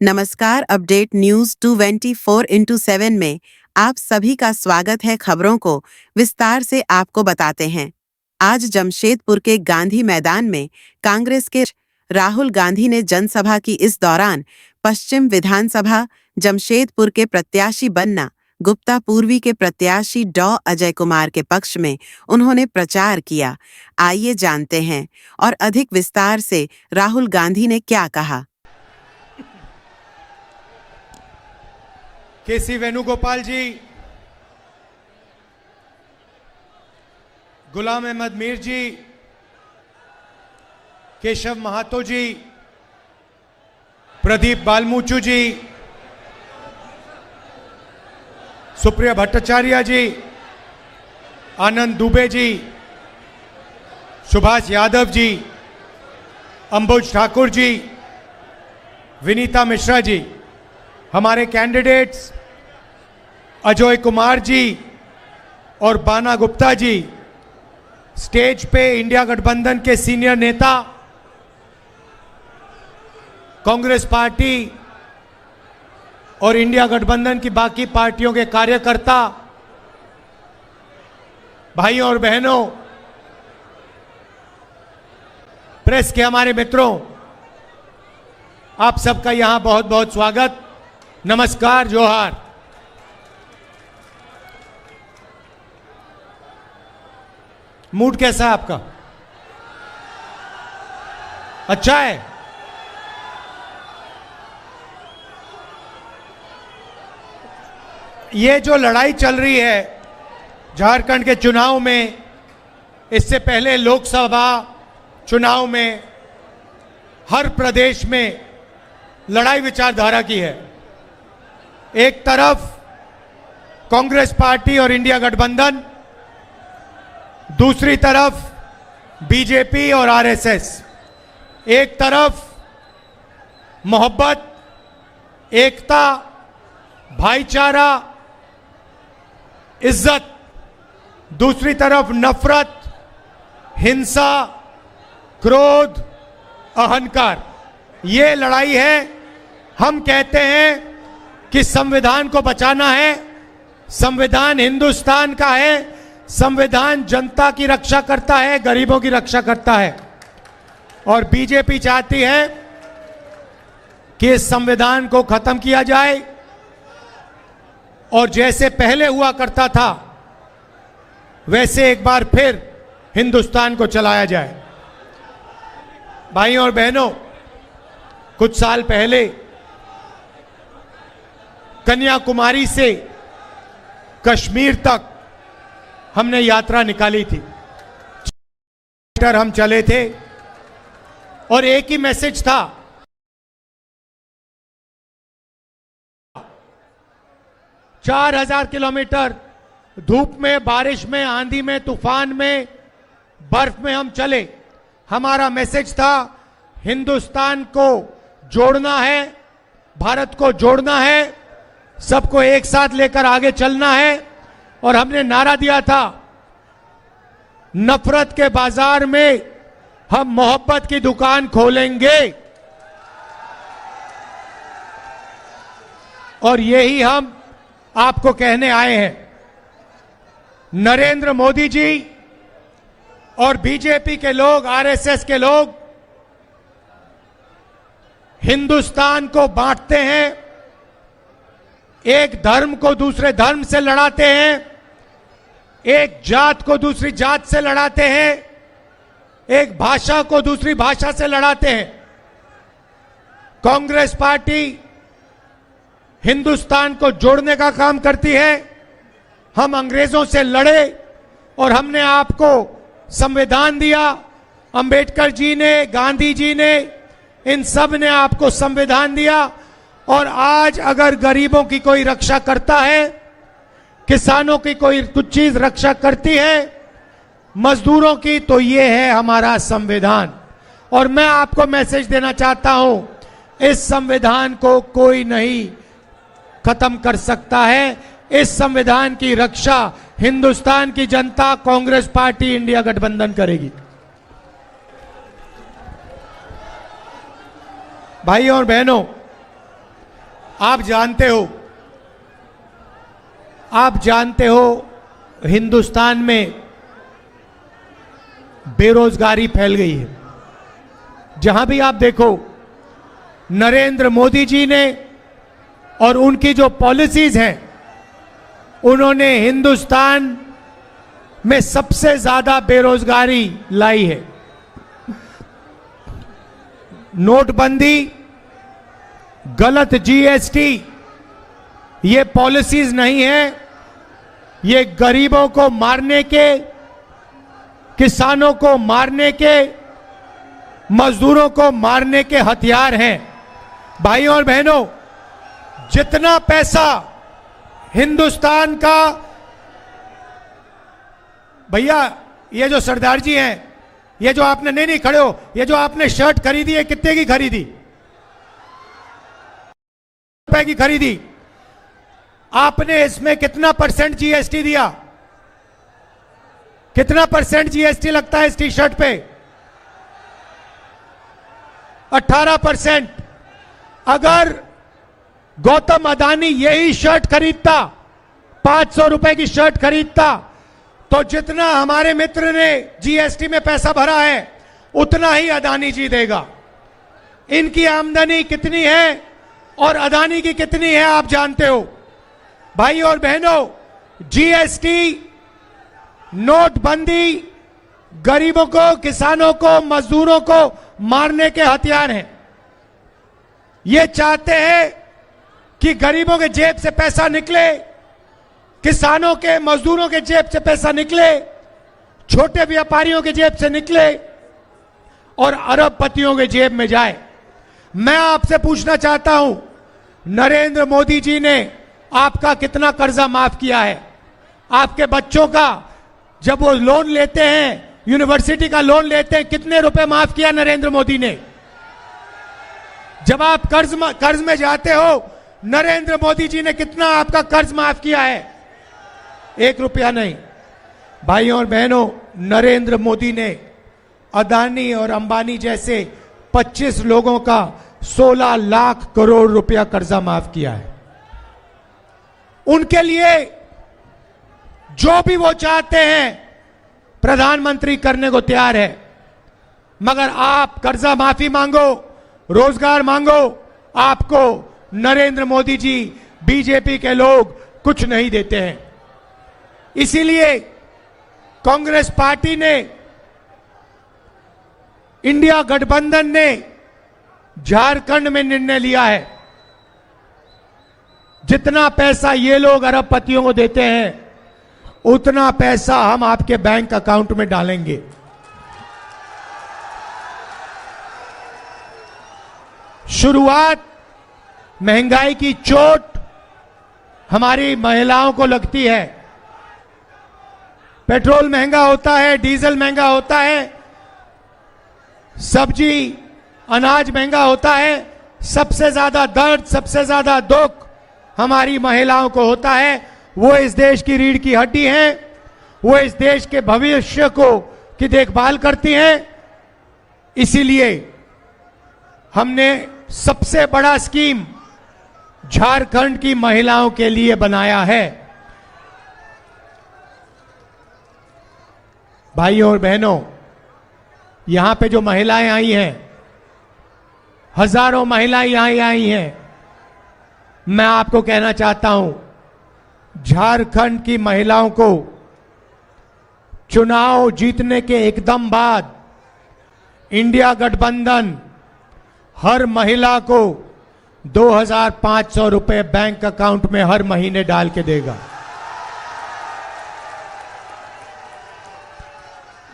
नमस्कार। Update news 24x7 में आप सभी का स्वागत है। खबरों को विस्तार से आपको बताते हैं। आज जमशेदपुर के गांधी मैदान में कांग्रेस के राहुल गांधी ने जनसभा की। इस दौरान पश्चिम विधानसभा जमशेदपुर के प्रत्याशी बन्ना गुप्ता पूर्वी के प्रत्याशी डॉ अजय कुमार के पक्ष में उन्होंने प्रचार किया। आइए जानते हैं और अधिक विस्तार से राहुल गांधी ने क्या कहा। केसी वेणुगोपाल जी, गुलाम अहमद मीर जी, केशव महातो जी, प्रदीप बालमूचू जी, सुप्रिया भट्टाचार्य जी, आनंद दुबे जी, सुभाष यादव जी, अंबुज ठाकुर जी, विनीता मिश्रा जी, हमारे कैंडिडेट्स अजय कुमार जी और बाना गुप्ता जी, स्टेज पे इंडिया गठबंधन के सीनियर नेता, कांग्रेस पार्टी और इंडिया गठबंधन की बाकी पार्टियों के कार्यकर्ता, भाइयों और बहनों, प्रेस के हमारे मित्रों, आप सबका यहां बहुत बहुत स्वागत, नमस्कार, जोहार। मूड कैसा है आपका? अच्छा है? ये जो लड़ाई चल रही है झारखंड के चुनाव में, इससे पहले लोकसभा चुनाव में, हर प्रदेश में लड़ाई विचारधारा की है। एक तरफ कांग्रेस पार्टी और इंडिया गठबंधन, दूसरी तरफ बीजेपी और आरएसएस। एक तरफ मोहब्बत, एकता, भाईचारा, इज्जत, दूसरी तरफ नफरत, हिंसा, क्रोध, अहंकार। ये लड़ाई है। हम कहते हैं कि संविधान को बचाना है। संविधान हिंदुस्तान का है। संविधान जनता की रक्षा करता है, गरीबों की रक्षा करता है। और बीजेपी चाहती है कि इस संविधान को खत्म किया जाए और जैसे पहले हुआ करता था वैसे एक बार फिर हिंदुस्तान को चलाया जाए। भाइयों और बहनों, कुछ साल पहले कन्याकुमारी से कश्मीर तक हमने यात्रा निकाली थी। हम चले थे और एक ही मैसेज था, 4000 किलोमीटर धूप में, बारिश में, आंधी में, तूफान में, बर्फ में हम चले। हमारा मैसेज था, हिंदुस्तान को जोड़ना है, भारत को जोड़ना है, सबको एक साथ लेकर आगे चलना है। और हमने नारा दिया था, नफरत के बाजार में हम मोहब्बत की दुकान खोलेंगे। और यही हम आपको कहने आए हैं। नरेंद्र मोदी जी और बीजेपी के लोग, आरएसएस के लोग हिंदुस्तान को बांटते हैं, एक धर्म को दूसरे धर्म से लड़ाते हैं, एक जात को दूसरी जात से लड़ाते हैं, एक भाषा को दूसरी भाषा से लड़ाते हैं। कांग्रेस पार्टी हिंदुस्तान को जोड़ने का काम करती है। हम अंग्रेजों से लड़े और हमने आपको संविधान दिया। अंबेडकर जी ने, गांधी जी ने, इन सब ने आपको संविधान दिया। और आज अगर गरीबों की कोई रक्षा करता है, किसानों की कोई कुछ चीज रक्षा करती है, मजदूरों की, तो ये है हमारा संविधान। और मैं आपको मैसेज देना चाहता हूं, इस संविधान को कोई नहीं खत्म कर सकता है। इस संविधान की रक्षा हिंदुस्तान की जनता, कांग्रेस पार्टी, इंडिया गठबंधन करेगी। भाइयों और बहनों, आप जानते हो हिंदुस्तान में बेरोजगारी फैल गई है। जहां भी आप देखो, नरेंद्र मोदी जी ने और उनकी जो पॉलिसीज हैं, उन्होंने हिंदुस्तान में सबसे ज्यादा बेरोजगारी लाई है। नोटबंदी, गलत जीएसटी, ये पॉलिसीज नहीं है, ये गरीबों को मारने के, किसानों को मारने के, मजदूरों को मारने के हथियार हैं। भाइयों और बहनों, जितना पैसा हिंदुस्तान का, भैया ये जो सरदार जी हैं, ये जो आपने, नहीं खड़े हो, ये जो आपने शर्ट खरीदी है, कितने की खरीदी? रुपए की खरीदी। आपने इसमें कितना परसेंट जीएसटी दिया? कितना परसेंट जीएसटी लगता है इस टी शर्ट पे? 18%। अगर गौतम अदानी यही शर्ट खरीदता, 500 रुपए की शर्ट खरीदता, तो जितना हमारे मित्र ने जीएसटी में पैसा भरा है, उतना ही अदानी जी देगा। इनकी आमदनी कितनी है और अदानी की कितनी है, आप जानते हो। भाई और बहनों, जीएसटी, नोटबंदी गरीबों को, किसानों को, मजदूरों को मारने के हथियार हैं। ये चाहते हैं कि गरीबों के जेब से पैसा निकले, किसानों के, मजदूरों के जेब से पैसा निकले, छोटे व्यापारियों के जेब से निकले और अरबपतियों के जेब में जाए। मैं आपसे पूछना चाहता हूं, नरेंद्र मोदी जी ने आपका कितना कर्जा माफ किया है? आपके बच्चों का जब वो लोन लेते हैं, यूनिवर्सिटी का लोन लेते हैं, कितने रुपए माफ किया नरेंद्र मोदी ने? जब आप कर्ज में जाते हो, नरेंद्र मोदी जी ने कितना आपका कर्ज माफ किया है? 1 रुपया नहीं। भाइयों और बहनों, नरेंद्र मोदी ने अदानी और अंबानी जैसे 25 लोगों का 16 लाख करोड़ रुपया कर्जा माफ किया है। उनके लिए जो भी वो चाहते हैं प्रधानमंत्री करने को तैयार है। मगर आप कर्जा माफी मांगो, रोजगार मांगो, आपको नरेंद्र मोदी जी, बीजेपी के लोग कुछ नहीं देते हैं। इसीलिए कांग्रेस पार्टी ने, इंडिया गठबंधन ने झारखंड में निर्णय लिया है, जितना पैसा ये लोग अरबपतियों को देते हैं, उतना पैसा हम आपके बैंक अकाउंट में डालेंगे। शुरुआत महंगाई की चोट हमारी महिलाओं को लगती है। पेट्रोल महंगा होता है, डीजल महंगा होता है, सब्जी अनाज महंगा होता है। सबसे ज्यादा दर्द, सबसे ज्यादा दुख हमारी महिलाओं को होता है। वो इस देश की रीढ़ की हड्डी हैं, वो इस देश के भविष्य को की देखभाल करती हैं। इसीलिए हमने सबसे बड़ा स्कीम झारखंड की महिलाओं के लिए बनाया है। भाइयों और बहनों, यहां पे जो महिलाएं आई हैं, हजारों महिलाएं यहां आई हैं, मैं आपको कहना चाहता हूं, झारखंड की महिलाओं को चुनाव जीतने के एकदम बाद इंडिया गठबंधन हर महिला को 2,500 रुपए बैंक अकाउंट में हर महीने डाल के देगा।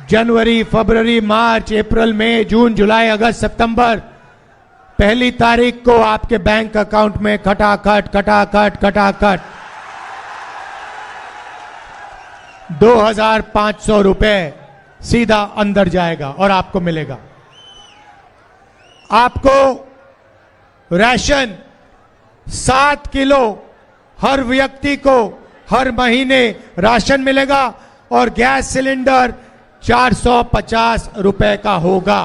जनवरी, फरवरी, मार्च, अप्रैल, मई, जून, जुलाई, अगस्त, सितंबर, 1 तारीख को आपके बैंक अकाउंट में खटाखट खटाखट खटाखट 2,500 रुपए सीधा अंदर जाएगा और आपको मिलेगा। आपको राशन 7 किलो हर व्यक्ति को हर महीने राशन मिलेगा और गैस सिलेंडर 450 रुपए का होगा।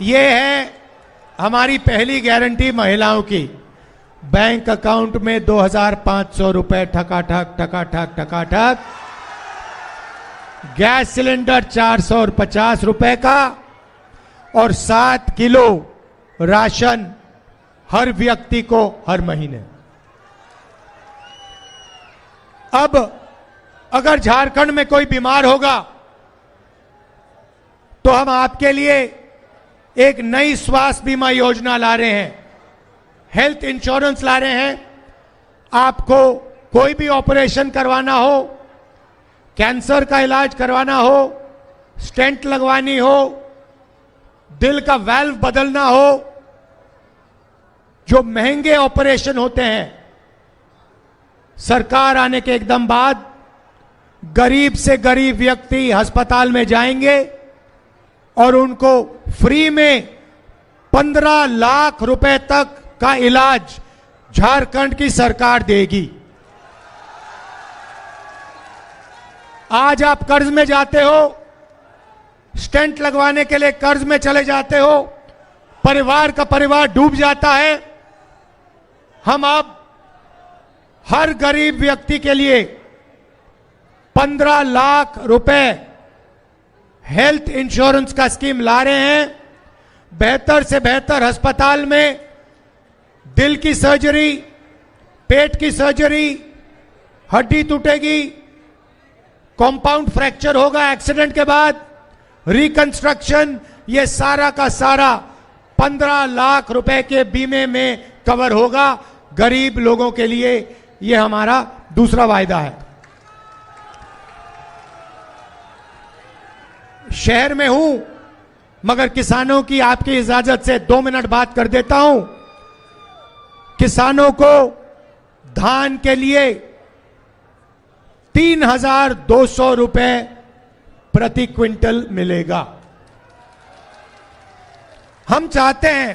ये है हमारी पहली गारंटी महिलाओं की। बैंक अकाउंट में 2,500 रुपए ठकाठक ठकाठक ठकाठक। गैस सिलेंडर 450 रुपए का और 7 किलो राशन हर व्यक्ति को हर महीने। अब अगर झारखंड में कोई बीमार होगा तो हम आपके लिए एक नई स्वास्थ्य बीमा योजना ला रहे हैं, हेल्थ इंश्योरेंस ला रहे हैं। आपको कोई भी ऑपरेशन करवाना हो, कैंसर का इलाज करवाना हो, स्टेंट लगवानी हो, दिल का वाल्व बदलना हो, जो महंगे ऑपरेशन होते हैं, सरकार आने के एकदम बाद गरीब से गरीब व्यक्ति अस्पताल में जाएंगे और उनको फ्री में 15 लाख रुपए तक का इलाज झारखंड की सरकार देगी। आज आप कर्ज में जाते हो, स्टेंट लगवाने के लिए कर्ज में चले जाते हो, परिवार का परिवार डूब जाता है। हम अब हर गरीब व्यक्ति के लिए 15 लाख रुपए हेल्थ इंश्योरेंस का स्कीम ला रहे हैं। बेहतर से बेहतर अस्पताल में दिल की सर्जरी, पेट की सर्जरी, हड्डी टूटेगी, कॉम्पाउंड फ्रैक्चर होगा एक्सीडेंट के बाद, रिकंस्ट्रक्शन, ये सारा का सारा 15 लाख रुपए के बीमे में कवर होगा गरीब लोगों के लिए। ये हमारा दूसरा वायदा है। शहर में हूं मगर किसानों की आपकी इजाजत से 2 मिनट बात कर देता हूं। किसानों को धान के लिए 3,200 रुपए प्रति क्विंटल मिलेगा। हम चाहते हैं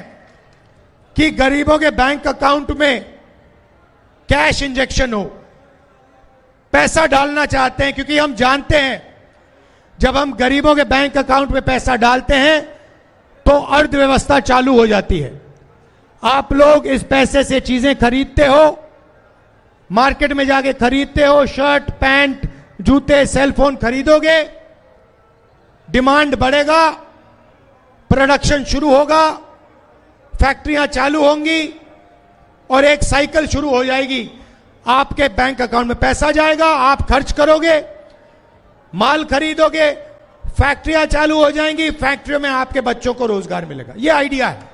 कि गरीबों के बैंक अकाउंट में कैश इंजेक्शन हो, पैसा डालना चाहते हैं, क्योंकि हम जानते हैं जब हम गरीबों के बैंक अकाउंट में पैसा डालते हैं तो अर्थव्यवस्था चालू हो जाती है। आप लोग इस पैसे से चीजें खरीदते हो, मार्केट में जाके खरीदते हो, शर्ट, पैंट, जूते, सेलफोन खरीदोगे, डिमांड बढ़ेगा, प्रोडक्शन शुरू होगा, फैक्ट्रियां चालू होंगी और एक साइकिल शुरू हो जाएगी। आपके बैंक अकाउंट में पैसा जाएगा, आप खर्च करोगे, माल खरीदोगे, फैक्ट्रियां चालू हो जाएंगी, फैक्ट्रियों में आपके बच्चों को रोजगार मिलेगा। यह आइडिया है।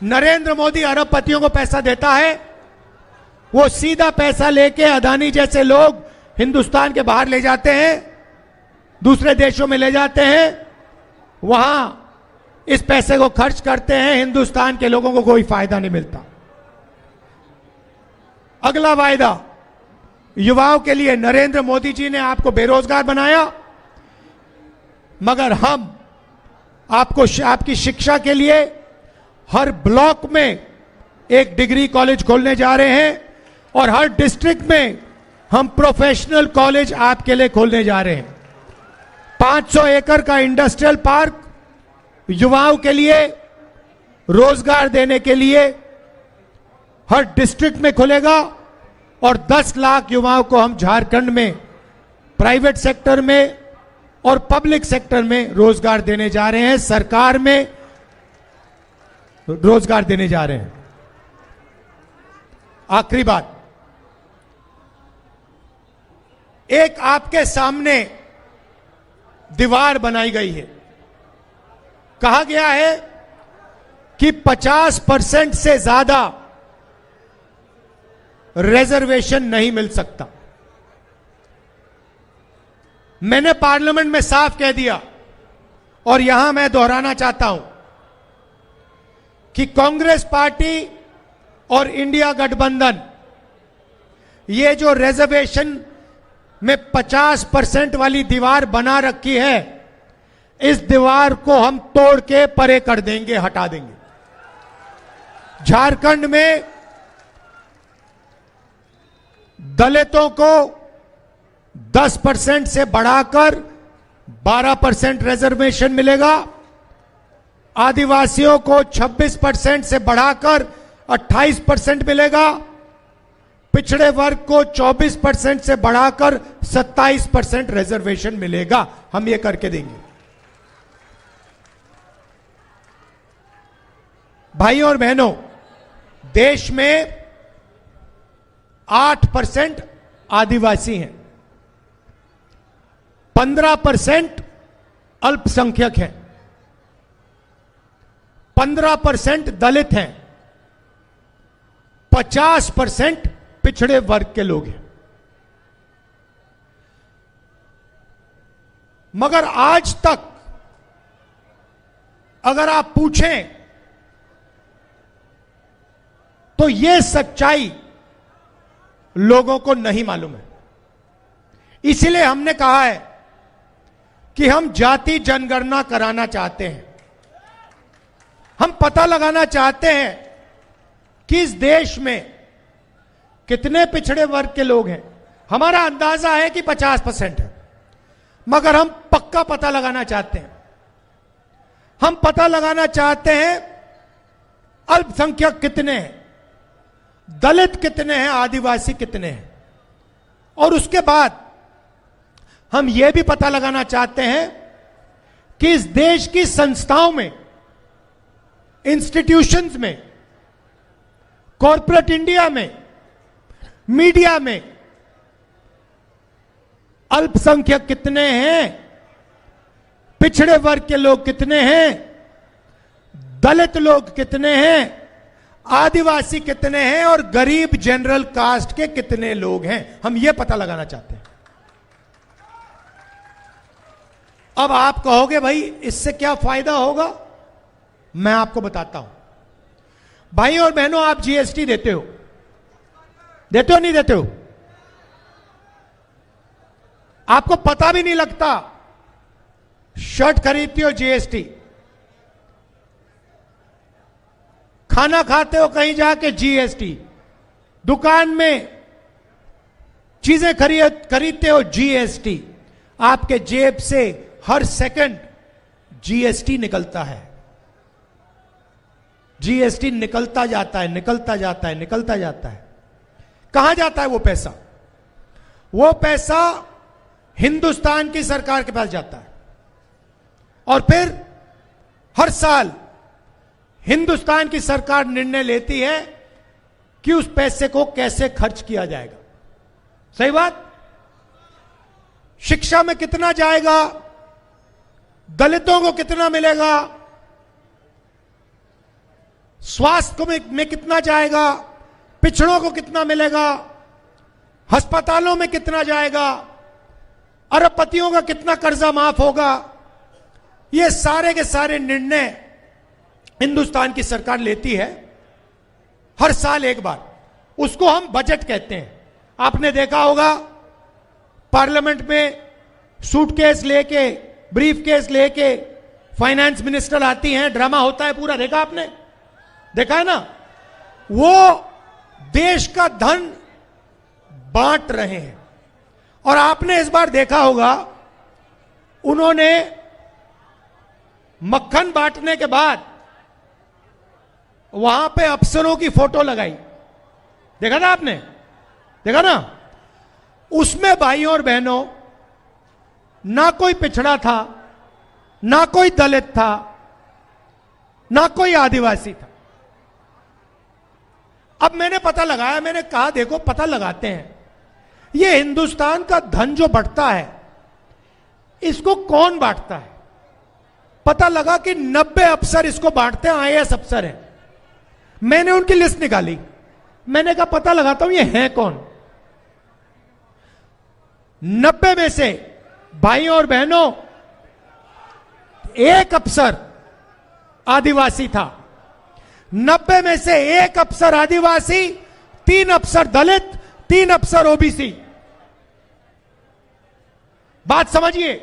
नरेंद्र मोदी अरबपतियों को पैसा देता है, वो सीधा पैसा लेके अदानी जैसे लोग हिंदुस्तान के बाहर ले जाते हैं, दूसरे देशों में ले जाते हैं, वहां इस पैसे को खर्च करते हैं, हिंदुस्तान के लोगों को कोई फायदा नहीं मिलता। अगला वायदा युवाओं के लिए, नरेंद्र मोदी जी ने आपको बेरोजगार बनाया, मगर हम आपको आपकी शिक्षा के लिए हर ब्लॉक में एक डिग्री कॉलेज खोलने जा रहे हैं और हर डिस्ट्रिक्ट में हम प्रोफेशनल कॉलेज आपके लिए खोलने जा रहे हैं। 500 एकड़ का इंडस्ट्रियल पार्क युवाओं के लिए रोजगार देने के लिए हर डिस्ट्रिक्ट में खुलेगा और 10 लाख युवाओं को हम झारखंड में प्राइवेट सेक्टर में और पब्लिक सेक्टर में रोजगार देने जा रहे हैं, सरकार में रोजगार देने जा रहे हैं। आखिरी बात, एक आपके सामने दीवार बनाई गई है। कहा गया है कि 50% से ज्यादा रिजर्वेशन नहीं मिल सकता। मैंने पार्लियामेंट में साफ कह दिया और यहां मैं दोहराना चाहता हूं कि कांग्रेस पार्टी और इंडिया गठबंधन ये जो रिजर्वेशन में 50% वाली दीवार बना रखी है, इस दीवार को हम तोड़ के परे कर देंगे, हटा देंगे। झारखंड में दलितों को 10% से बढ़ाकर 12% रिजर्वेशन मिलेगा। आदिवासियों को 26% से बढ़ाकर 28% मिलेगा, पिछड़े वर्ग को 24% से बढ़ाकर 27% रिजर्वेशन मिलेगा। हम ये करके देंगे। भाइयों और बहनों, देश में 8% आदिवासी हैं, 15% अल्पसंख्यक हैं, 15% दलित हैं, 50% पिछड़े वर्ग के लोग हैं। मगर आज तक अगर आप पूछें तो यह सच्चाई लोगों को नहीं मालूम है। इसलिए हमने कहा है कि हम जाति जनगणना कराना चाहते हैं। हम पता लगाना चाहते हैं कि इस देश में कितने पिछड़े वर्ग के लोग हैं। हमारा अंदाजा है कि 50% है, मगर हम पक्का पता लगाना चाहते हैं। हम पता लगाना चाहते हैं अल्पसंख्यक कितने हैं, दलित कितने हैं, आदिवासी कितने हैं, और उसके बाद हम यह भी पता लगाना चाहते हैं कि इस देश की संस्थाओं में, इंस्टीट्यूशंस में, कॉर्पोरेट इंडिया में, मीडिया में अल्पसंख्यक कितने हैं, पिछड़े वर्ग के लोग कितने हैं, दलित लोग कितने हैं, आदिवासी कितने हैं और गरीब जनरल कास्ट के कितने लोग हैं। हम यह पता लगाना चाहते हैं। अब आप कहोगे भाई इससे क्या फायदा होगा? मैं आपको बताता हूं। भाई और बहनों, आप जीएसटी देते हो? देते हो नहीं देते हो? आपको पता भी नहीं लगता। शर्ट खरीदते हो जीएसटी, खाना खाते हो कहीं जाके जीएसटी, दुकान में चीजें खरीदते हो जीएसटी, आपके जेब से हर सेकंड जीएसटी निकलता है। जीएसटी निकलता जाता है, निकलता जाता है, निकलता जाता है। कहां जाता है वो पैसा? वो पैसा हिंदुस्तान की सरकार के पास जाता है, और फिर हर साल हिंदुस्तान की सरकार निर्णय लेती है कि उस पैसे को कैसे खर्च किया जाएगा। सही बात? शिक्षा में कितना जाएगा, दलितों को कितना मिलेगा, स्वास्थ्य में कितना जाएगा, पिछड़ों को कितना मिलेगा, अस्पतालों में कितना जाएगा, अरबपतियों का कितना कर्जा माफ होगा, ये सारे के सारे निर्णय हिंदुस्तान की सरकार लेती है हर साल एक बार। उसको हम बजट कहते हैं। आपने देखा होगा पार्लियामेंट में सूटकेस लेके, ब्रीफ केस लेके फाइनेंस मिनिस्टर आती हैं, ड्रामा होता है पूरा। देखा आपने? देखा है ना? वो देश का धन बांट रहे हैं। और आपने इस बार देखा होगा उन्होंने मक्खन बांटने के बाद वहां पे अफसरों की फोटो लगाई। देखा ना आपने? देखा ना? उसमें भाइयों और बहनों ना कोई पिछड़ा था, ना कोई दलित था, ना कोई आदिवासी था। अब मैंने पता लगाया, मैंने कहा देखो पता लगाते हैं ये हिंदुस्तान का धन जो बढ़ता है इसको कौन बांटता है। पता लगा कि 90 अफसर इसको बांटते हैं, आईएएस अफसर हैं। मैंने उनकी लिस्ट निकाली। मैंने कहा पता लगाता हूं ये हैं कौन। 90 में से भाइयों और बहनों एक अफसर आदिवासी था। 90 में से एक अफसर आदिवासी, 3 अफसर दलित, 3 अफसर ओबीसी। बात समझिए।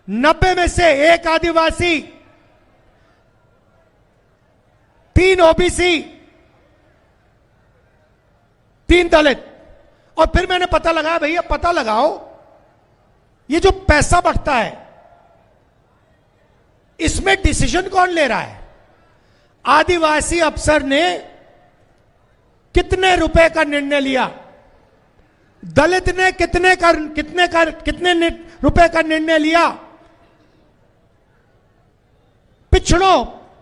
90 में से एक आदिवासी, 3 ओबीसी, 3 दलित। और फिर मैंने पता लगाया, भैया पता लगाओ ये जो पैसा बढ़ता है इसमें डिसीजन कौन ले रहा है? आदिवासी अफसर ने कितने रुपए का निर्णय लिया? दलित ने कितने रुपए का निर्णय लिया?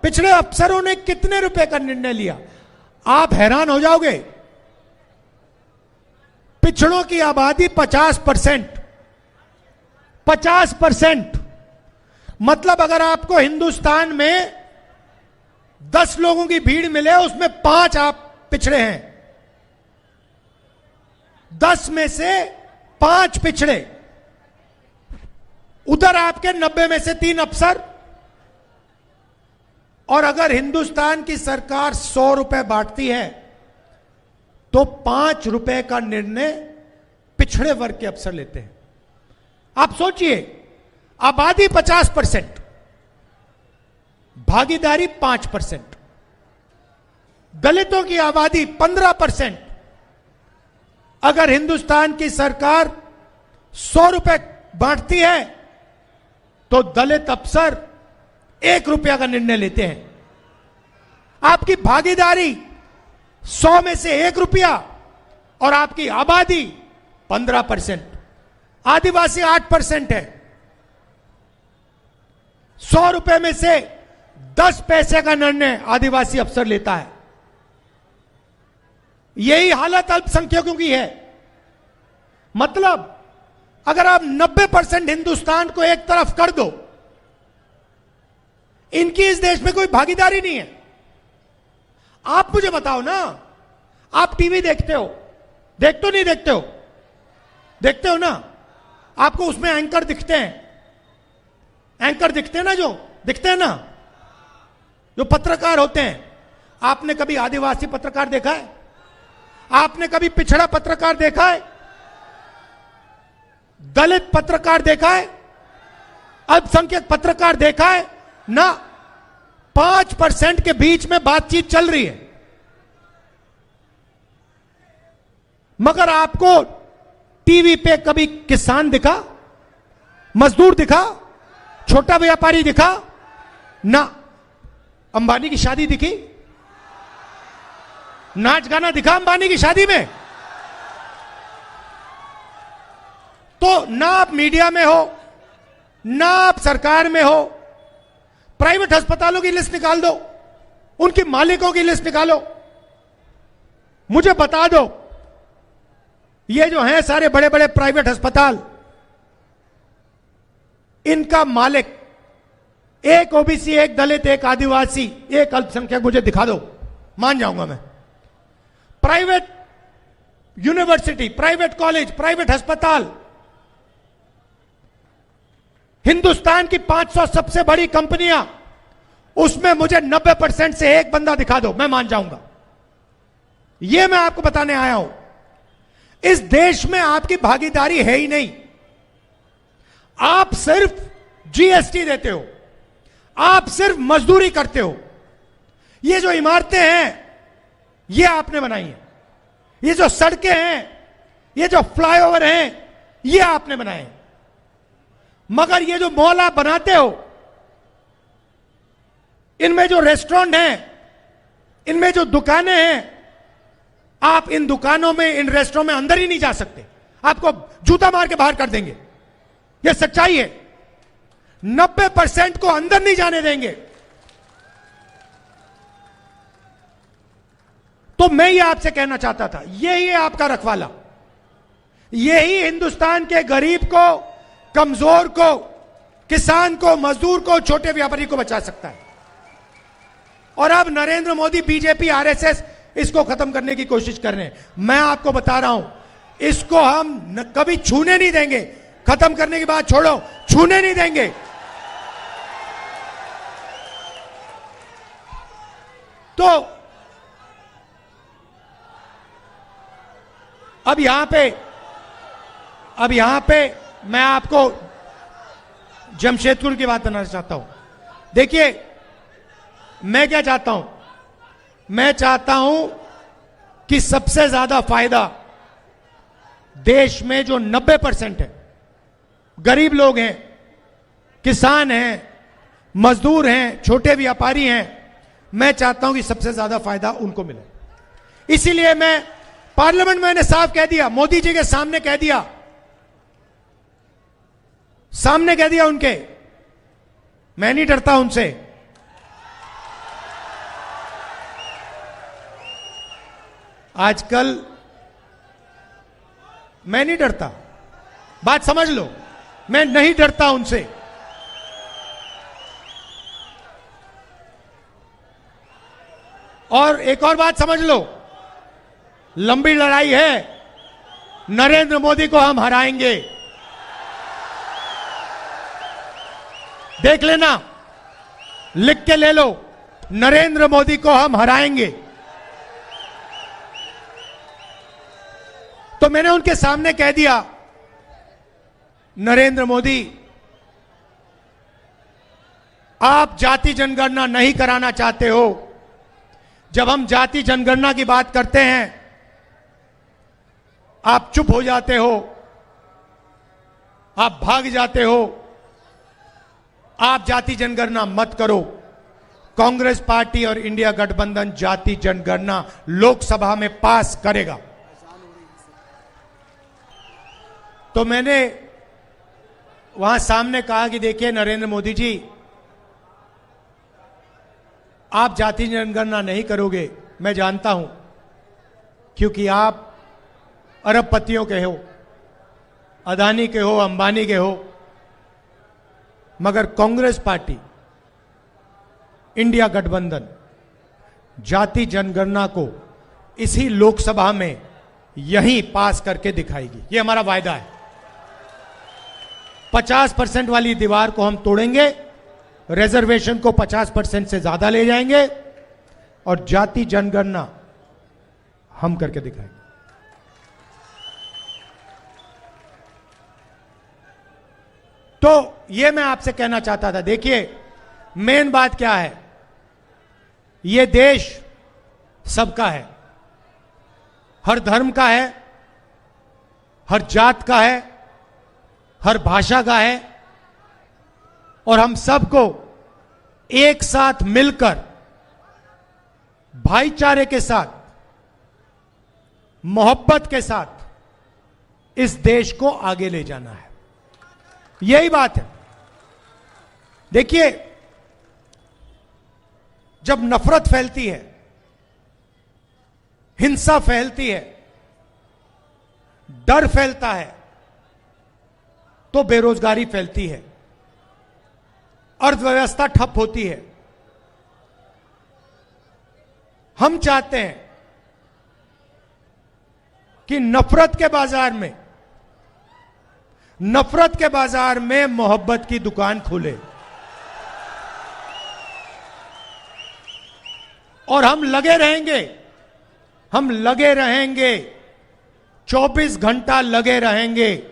पिछड़े अफसरों ने कितने रुपए का निर्णय लिया? आप हैरान हो जाओगे। पिछड़ों की आबादी 50%। 50%। मतलब अगर आपको हिंदुस्तान में 10 लोगों की भीड़ मिले, उसमें 5 आप पिछड़े हैं। 10 में से 5 पिछड़े। उधर आपके 90 में से 3 अफसर। और अगर हिंदुस्तान की सरकार 100 रुपए बांटती है तो 5 रुपए का निर्णय पिछड़े वर्ग के अफसर लेते हैं। आप सोचिए, आबादी 50%, भागीदारी 5%, दलितों की आबादी 15%। अगर हिंदुस्तान की सरकार 100 रुपए बांटती है तो दलित अफसर 1 रुपया का निर्णय लेते हैं। आपकी भागीदारी 100 में से 1 रुपया और आपकी आबादी 15%। आदिवासी 8% है। 100 रुपए में से 10 पैसे का निर्णय आदिवासी अफसर लेता है। यही हालत अल्पसंख्यकों की है। मतलब अगर आप 90% हिंदुस्तान को एक तरफ कर दो, इनकी इस देश में कोई भागीदारी नहीं है। आप मुझे बताओ ना, आप टीवी देखते हो, देखते हो नहीं देखते हो? देखते हो ना? आपको उसमें एंकर दिखते हैं। एंकर दिखते हैं ना, जो दिखते हैं ना, जो पत्रकार होते हैं। आपने कभी आदिवासी पत्रकार देखा है? आपने कभी पिछड़ा पत्रकार देखा है? दलित पत्रकार देखा है? अल्पसंख्यक पत्रकार देखा है? ना। 5% के बीच में बातचीत चल रही है। मगर आपको टीवी पे कभी किसान दिखा, मजदूर दिखा, छोटा व्यापारी दिखा? ना। अंबानी की शादी दिखी? नाच गाना दिखा अंबानी की शादी में? तो ना आप मीडिया में हो, ना आप सरकार में हो। प्राइवेट अस्पतालों की लिस्ट निकाल दो, उनके मालिकों की लिस्ट निकालो, मुझे बता दो। ये जो हैं सारे बड़े बड़े प्राइवेट अस्पताल, इनका मालिक एक ओबीसी, एक दलित, एक आदिवासी, एक अल्पसंख्यक, मुझे दिखा दो, मान जाऊंगा मैं। Private university, private college, private अस्पताल, हिंदुस्तान की 500 सबसे बड़ी कंपनियां, उसमें मुझे 90% से एक बंदा दिखा दो, मैं मान जाऊंगा। यह मैं आपको बताने आया हूं। इस देश में आपकी भागीदारी है ही नहीं। आप सिर्फ जीएसटी देते हो, आप सिर्फ मजदूरी करते हो। ये जो इमारतें हैं, ये आपने बनाई हैं। ये जो सड़कें हैं, ये जो फ्लाईओवर हैं, ये आपने बनाए हैं। मगर ये जो मॉल आप बनाते हो, इनमें जो रेस्टोरेंट हैं, इनमें जो दुकानें हैं, आप इन दुकानों में, इन रेस्टोरेंट में अंदर ही नहीं जा सकते। आपको जूता मार के बाहर कर देंगे। यह सच्चाई है। 90% को अंदर नहीं जाने देंगे। तो मैं ये आपसे कहना चाहता था, यही है आपका रखवाला। यही हिंदुस्तान के गरीब को, कमजोर को, किसान को, मजदूर को, छोटे व्यापारी को बचा सकता है। और अब नरेंद्र मोदी, बीजेपी, आरएसएस इसको खत्म करने की कोशिश कर रहे हैं। मैं आपको बता रहा हूं, इसको हम कभी छूने नहीं देंगे। खत्म करने की बात छोड़ो, छूने नहीं देंगे। तो अब यहां पे मैं आपको जमशेदपुर की बात बनाना चाहता हूं। देखिए, मैं क्या चाहता हूं? मैं चाहता हूं कि सबसे ज्यादा फायदा देश में जो 90% है, गरीब लोग हैं, किसान हैं, मजदूर हैं, छोटे व्यापारी हैं, मैं चाहता हूं कि सबसे ज्यादा फायदा उनको मिले। इसीलिए मैं पार्लियामेंट में मैंने साफ कह दिया, मोदी जी के सामने कह दिया, उनके, मैं नहीं डरता उनसे। आजकल मैं नहीं डरता, बात समझ लो, मैं नहीं डरता उनसे। और एक और बात समझ लो, लंबी लड़ाई है, नरेंद्र मोदी को हम हराएंगे, देख लेना, लिख के ले लो, नरेंद्र मोदी को हम हराएंगे। तो मैंने उनके सामने कह दिया, नरेंद्र मोदी, आप जाति जनगणना नहीं कराना चाहते हो। जब हम जाति जनगणना की बात करते हैं, आप चुप हो जाते हो, आप भाग जाते हो, आप जाति जनगणना मत करो। कांग्रेस पार्टी और इंडिया गठबंधन जाति जनगणना लोकसभा में पास करेगा। तो मैंने वहां सामने कहा कि देखिए नरेंद्र मोदी जी, आप जाति जनगणना नहीं करोगे, मैं जानता हूं, क्योंकि आप अरबपतियों के हो, अदानी के हो, अंबानी के हो। मगर कांग्रेस पार्टी, इंडिया गठबंधन जाति जनगणना को इसी लोकसभा में यहीं पास करके दिखाएगी, ये हमारा वायदा है। 50% वाली दीवार को हम तोड़ेंगे, रिजर्वेशन को 50% से ज्यादा ले जाएंगे और जाति जनगणना हम करके दिखाएंगे। तो ये मैं आपसे कहना चाहता था। देखिए, मेन बात क्या है, ये देश सबका है, हर धर्म का है, हर जात का है, हर भाषा का है, और हम सबको एक साथ मिलकर भाईचारे के साथ, मोहब्बत के साथ इस देश को आगे ले जाना है। यही बात है। देखिए, जब नफरत फैलती है, हिंसा फैलती है, डर फैलता है, तो बेरोजगारी फैलती है, अर्थव्यवस्था ठप होती है। हम चाहते हैं कि नफरत के बाजार में मोहब्बत की दुकान खुले, और हम लगे रहेंगे, 24 घंटा लगे रहेंगे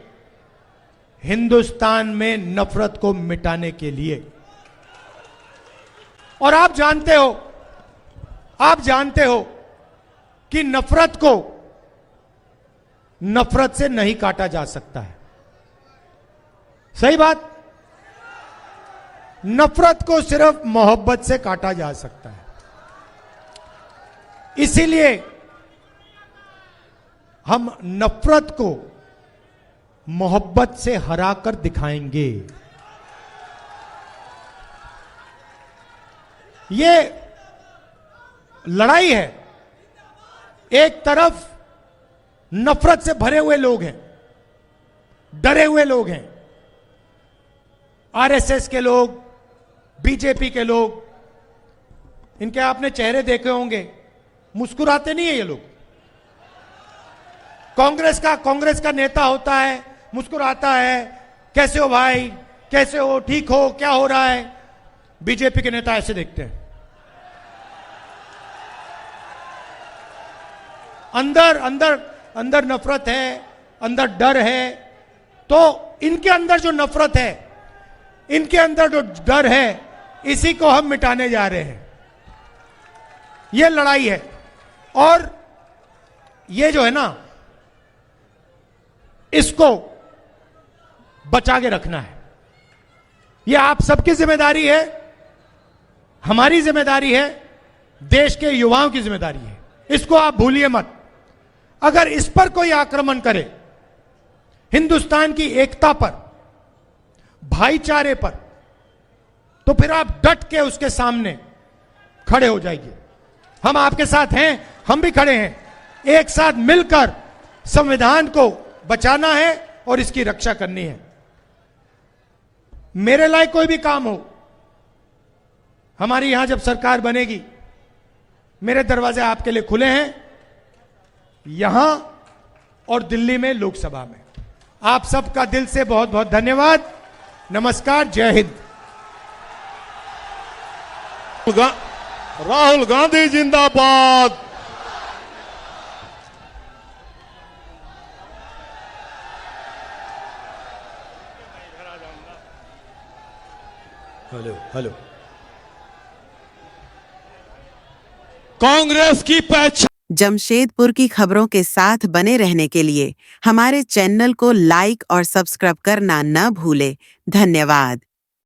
हिंदुस्तान में नफरत को मिटाने के लिए। और आप जानते हो कि नफरत को नफरत से नहीं काटा जा सकता है। सही बात, नफरत को सिर्फ मोहब्बत से काटा जा सकता है। इसीलिए हम नफरत को मोहब्बत से हराकर दिखाएंगे। ये लड़ाई है। एक तरफ नफरत से भरे हुए लोग हैं, डरे हुए लोग हैं, आरएसएस के लोग, बीजेपी के लोग, इनके आपने चेहरे देखे होंगे, मुस्कुराते नहीं है ये लोग। कांग्रेस का नेता होता है, मुस्कुराता है, कैसे हो भाई, कैसे हो, ठीक हो, क्या हो रहा है। बीजेपी के नेता ऐसे देखते हैं, अंदर नफरत है, अंदर डर है। तो इनके अंदर जो नफरत है, इनके अंदर जो डर है, इसी को हम मिटाने जा रहे हैं। यह लड़ाई है। और ये जो है ना, इसको बचा के रखना है। यह आप सबकी जिम्मेदारी है, हमारी जिम्मेदारी है, देश के युवाओं की जिम्मेदारी है। इसको आप भूलिए मत। अगर इस पर कोई आक्रमण करे, हिंदुस्तान की एकता पर, भाईचारे पर, तो फिर आप डट के उसके सामने खड़े हो जाइए। हम आपके साथ हैं, हम भी खड़े हैं। एक साथ मिलकर संविधान को बचाना है और इसकी रक्षा करनी है। मेरे लायक कोई भी काम हो, हमारी यहां जब सरकार बनेगी, मेरे दरवाजे आपके लिए खुले हैं, यहां और दिल्ली में, लोकसभा में। आप सबका दिल से बहुत बहुत धन्यवाद। नमस्कार, जय हिंद। राहुल गांधी जिंदाबाद। Hello hello. कांग्रेस की पहचान। जमशेदपुर की खबरों के साथ बने रहने के लिए हमारे चैनल को लाइक और सब्सक्राइब करना न भूलें। धन्यवाद।